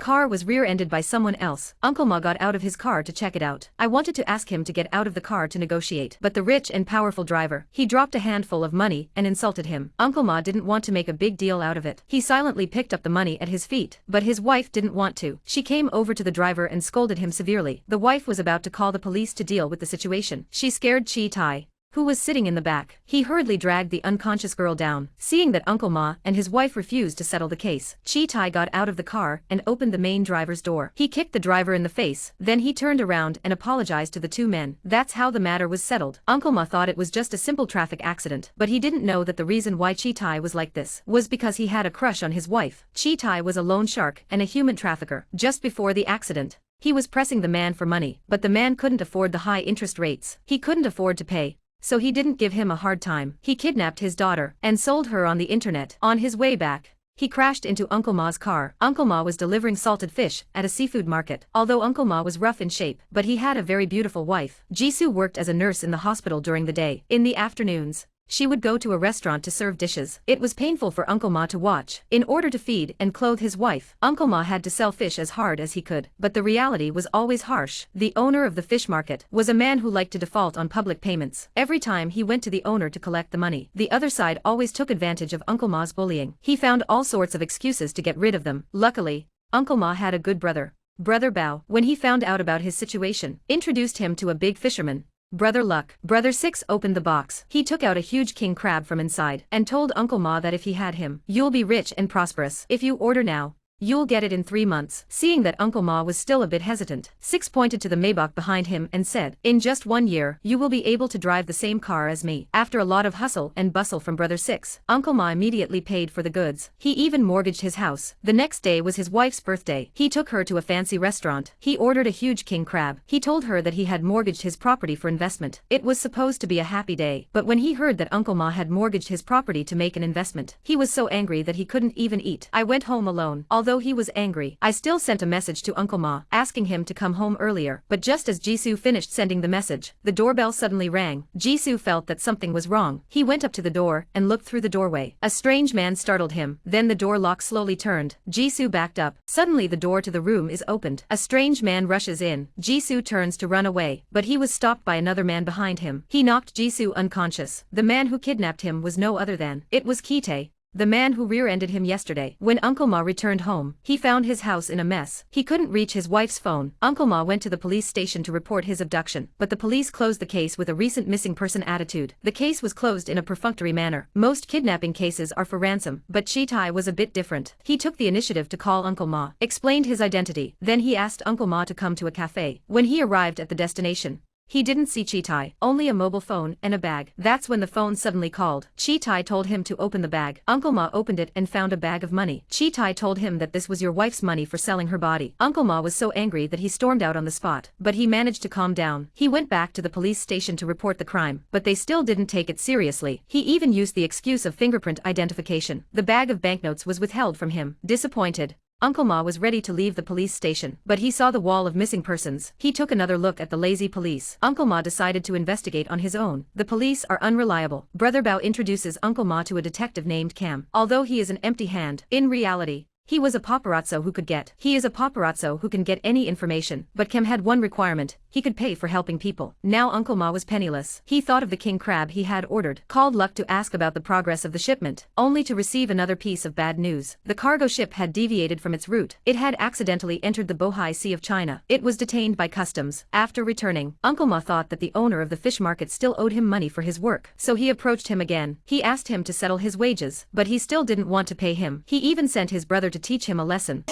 car was rear-ended by someone else. Uncle Ma got out of his car to check it out. I wanted to ask him to get out of the car to negotiate, but the rich and powerful driver, he dropped a handful of money and insulted him. Uncle Ma didn't want to make a big deal out of it. He silently picked up the money at his feet, but his wife didn't want to. She came over to the driver and scolded him severely. The wife was about to call the police to deal with the situation. She scared Chi Tai, who was sitting in the back. He hurriedly dragged the unconscious girl down. Seeing that Uncle Ma and his wife refused to settle the case, Chi Tai got out of the car and opened the main driver's door. He kicked the driver in the face, then he turned around and apologized to the two men. That's how the matter was settled. Uncle Ma thought it was just a simple traffic accident, but he didn't know that the reason why Chi Tai was like this was because he had a crush on his wife. Chi Tai was a loan shark and a human trafficker. Just before the accident, he was pressing the man for money, but the man couldn't afford the high interest rates. He couldn't afford to pay, so he didn't give him a hard time. He kidnapped his daughter and sold her on the internet. On his way back, he crashed into Uncle Ma's car. Uncle Ma was delivering salted fish at a seafood market. Although Uncle Ma was rough in shape, but he had a very beautiful wife. Jisoo worked as a nurse in the hospital during the day. In the afternoons, she would go to a restaurant to serve dishes. It was painful for Uncle Ma to watch. In order to feed and clothe his wife, Uncle Ma had to sell fish as hard as he could. But the reality was always harsh. The owner of the fish market was a man who liked to default on public payments. Every time he went to the owner to collect the money, the other side always took advantage of Uncle Ma's bullying. He found all sorts of excuses to get rid of them. Luckily, Uncle Ma had a good brother. Brother Bao, when he found out about his situation, introduced him to a big fisherman, Brother Luck. Brother Six opened the box. He took out a huge king crab from inside and told Uncle Ma that if he had him, you'll be rich and prosperous. If you order now, you'll get it in 3 months. Seeing that Uncle Ma was still a bit hesitant, Six pointed to the Maybach behind him and said, in just 1 year, you will be able to drive the same car as me. After a lot of hustle and bustle from Brother Six, Uncle Ma immediately paid for the goods. He even mortgaged his house. The next day was his wife's birthday. He took her to a fancy restaurant. He ordered a huge king crab. He told her that he had mortgaged his property for investment. It was supposed to be a happy day, but when he heard that Uncle Ma had mortgaged his property to make an investment, he was so angry that he couldn't even eat. I went home alone. Although he was angry, I still sent a message to Uncle Ma, asking him to come home earlier. But just as Jisoo finished sending the message, the doorbell suddenly rang. Jisoo felt that something was wrong. He went up to the door and looked through the doorway. A strange man startled him. Then the door lock slowly turned. Jisoo backed up. Suddenly the door to the room is opened. A strange man rushes in. Jisoo turns to run away, but he was stopped by another man behind him. He knocked Jisoo unconscious. The man who kidnapped him was no other than, it was Kite, the man who rear-ended him yesterday. When Uncle Ma returned home, he found his house in a mess. He couldn't reach his wife's phone. Uncle Ma went to the police station to report his abduction, but the police closed the case with a recent missing person attitude. The case was closed in a perfunctory manner. Most kidnapping cases are for ransom, but Chi Tai was a bit different. He took the initiative to call Uncle Ma, explained his identity, then he asked Uncle Ma to come to a cafe. When he arrived at the destination, he didn't see Chi Tai, only a mobile phone and a bag. That's when the phone suddenly called. Chi Tai told him to open the bag. Uncle Ma opened it and found a bag of money. Chi Tai told him that this was your wife's money for selling her body. Uncle Ma was so angry that he stormed out on the spot, but he managed to calm down. He went back to the police station to report the crime, but they still didn't take it seriously. He even used the excuse of fingerprint identification. The bag of banknotes was withheld from him. Disappointed, Uncle Ma was ready to leave the police station, but he saw the wall of missing persons. He took another look at the lazy police. Uncle Ma decided to investigate on his own. The police are unreliable. Brother Bao introduces Uncle Ma to a detective named Cam. Although he is an empty hand, in reality, he was a paparazzo who could get. He is a paparazzo who can get any information, but Cam had one requirement: he could pay for helping people. Now Uncle Ma was penniless. He thought of the king crab he had ordered, called Luck to ask about the progress of the shipment, only to receive another piece of bad news. The cargo ship had deviated from its route. It had accidentally entered the Bohai Sea of China. It was detained by customs. After returning, Uncle Ma thought that the owner of the fish market still owed him money for his work, so he approached him again. He asked him to settle his wages, but he still didn't want to pay him. He even sent his brother to teach him a lesson.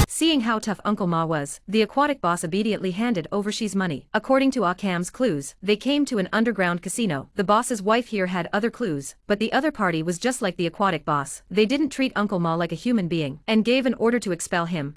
Seeing how tough Uncle Ma was, the aquatic boss immediately handed over Shi's money. According to Akam's clues, they came to an underground casino. The boss's wife here had other clues, but the other party was just like the aquatic boss. They didn't treat Uncle Ma like a human being, and gave an order to expel him.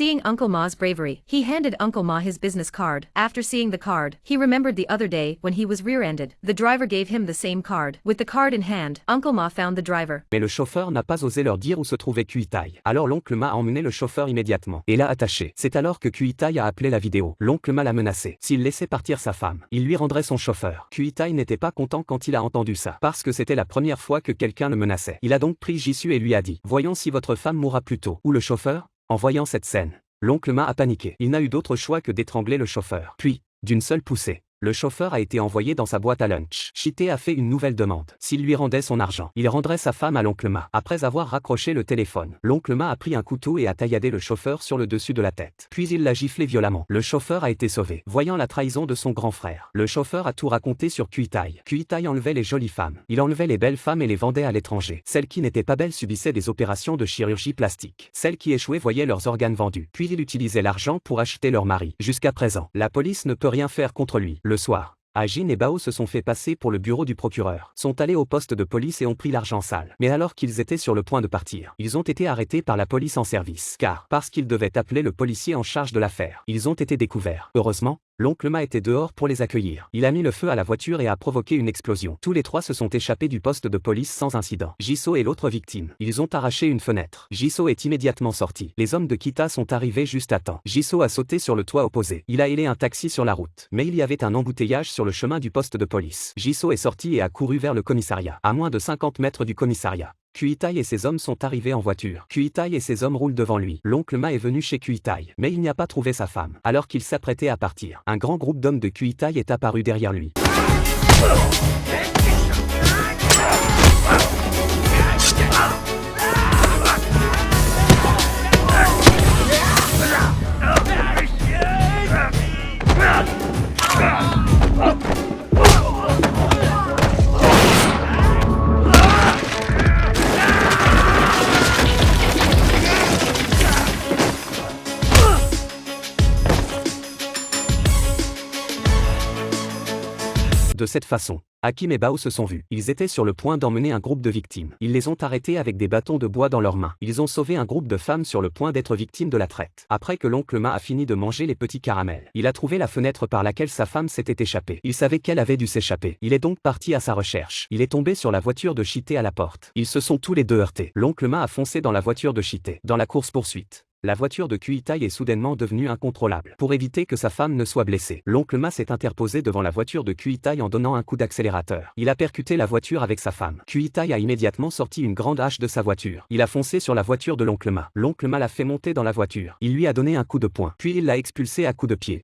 Seeing Uncle Ma's bravery, he handed Uncle Ma his business card. After seeing the card, he remembered the other day when he was rear-ended. The driver gave him the same card. With the card in hand, Uncle Ma found the driver. Mais le chauffeur n'a pas osé leur dire où se trouvait Kuitai. Alors l'oncle Ma a emmené le chauffeur immédiatement et l'a attaché. C'est alors que Kuitai a appelé la vidéo. L'oncle Ma l'a menacé. S'il laissait partir sa femme, il lui rendrait son chauffeur. Kuitai n'était pas content quand il a entendu ça, parce que c'était la première fois que quelqu'un le menaçait. Il a donc pris Jisoo et lui a dit: voyons si votre femme mourra plus tôt. Ou le chauffeur? En voyant cette scène, l'oncle Ma a paniqué. Il n'a eu d'autre choix que d'étrangler le chauffeur. Puis, d'une seule poussée, le chauffeur a été envoyé dans sa boîte à lunch. Chite a fait une nouvelle demande. S'il lui rendait son argent, il rendrait sa femme à l'oncle Ma. Après avoir raccroché le téléphone, l'oncle Ma a pris un couteau et a tailladé le chauffeur sur le dessus de la tête. Puis il l'a giflé violemment. Le chauffeur a été sauvé. Voyant la trahison de son grand frère, le chauffeur a tout raconté sur Kuitai. Kuitai enlevait les jolies femmes. Il enlevait les belles femmes et les vendait à l'étranger. Celles qui n'étaient pas belles subissaient des opérations de chirurgie plastique. Celles qui échouaient voyaient leurs organes vendus. Puis il utilisait l'argent pour acheter leur mari. Jusqu'à présent, la police ne peut rien faire contre lui. Le soir, Ajin et Bao se sont fait passer pour le bureau du procureur, sont allés au poste de police et ont pris l'argent sale. Mais alors qu'ils étaient sur le point de partir, ils ont été arrêtés par la police en service. Parce qu'ils devaient appeler le policier en charge de l'affaire, ils ont été découverts. Heureusement, l'oncle Ma était dehors pour les accueillir. Il a mis le feu à la voiture et a provoqué une explosion. Tous les trois se sont échappés du poste de police sans incident. Jisoo est l'autre victime. Ils ont arraché une fenêtre. Jisoo est immédiatement sorti. Les hommes de Kita sont arrivés juste à temps. Jisoo a sauté sur le toit opposé. Il a hélé un taxi sur la route. Mais il y avait un embouteillage sur le chemin du poste de police. Jisoo est sorti et a couru vers le commissariat. À moins de 50 mètres du commissariat, Kuitai et ses hommes sont arrivés en voiture. Kuitai et ses hommes roulent devant lui. L'oncle Ma est venu chez Kuitai, mais il n'y a pas trouvé sa femme. Alors qu'il s'apprêtait à partir, un grand groupe d'hommes de Kuitai est apparu derrière lui. De cette façon, Hakim et Bao se sont vus. Ils étaient sur le point d'emmener un groupe de victimes. Ils les ont arrêtés avec des bâtons de bois dans leurs mains. Ils ont sauvé un groupe de femmes sur le point d'être victimes de la traite. Après que l'oncle Ma a fini de manger les petits caramels, il a trouvé la fenêtre par laquelle sa femme s'était échappée. Il savait qu'elle avait dû s'échapper. Il est donc parti à sa recherche. Il est tombé sur la voiture de Chite à la porte. Ils se sont tous les deux heurtés. L'oncle Ma a foncé dans la voiture de Chite. Dans la course-poursuite, la voiture de Kuitai est soudainement devenue incontrôlable. Pour éviter que sa femme ne soit blessée, l'oncle Ma s'est interposé devant la voiture de Kuitai en donnant un coup d'accélérateur. Il a percuté la voiture avec sa femme. Kuitai a immédiatement sorti une grande hache de sa voiture. Il a foncé sur la voiture de l'oncle Ma. L'oncle Ma l'a fait monter dans la voiture. Il lui a donné un coup de poing. Puis il l'a expulsé à coups de pied.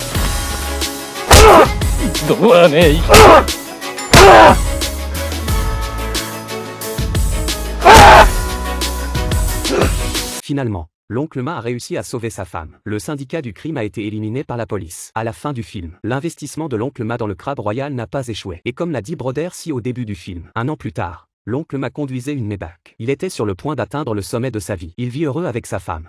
Finalement, l'oncle Ma a réussi à sauver sa femme. Le syndicat du crime a été éliminé par la police. À la fin du film, l'investissement de l'oncle Ma dans le crabe royal n'a pas échoué. Et comme l'a dit Broder si au début du film, un an plus tard, l'oncle Ma conduisait une Maybach. Il était sur le point d'atteindre le sommet de sa vie. Il vit heureux avec sa femme.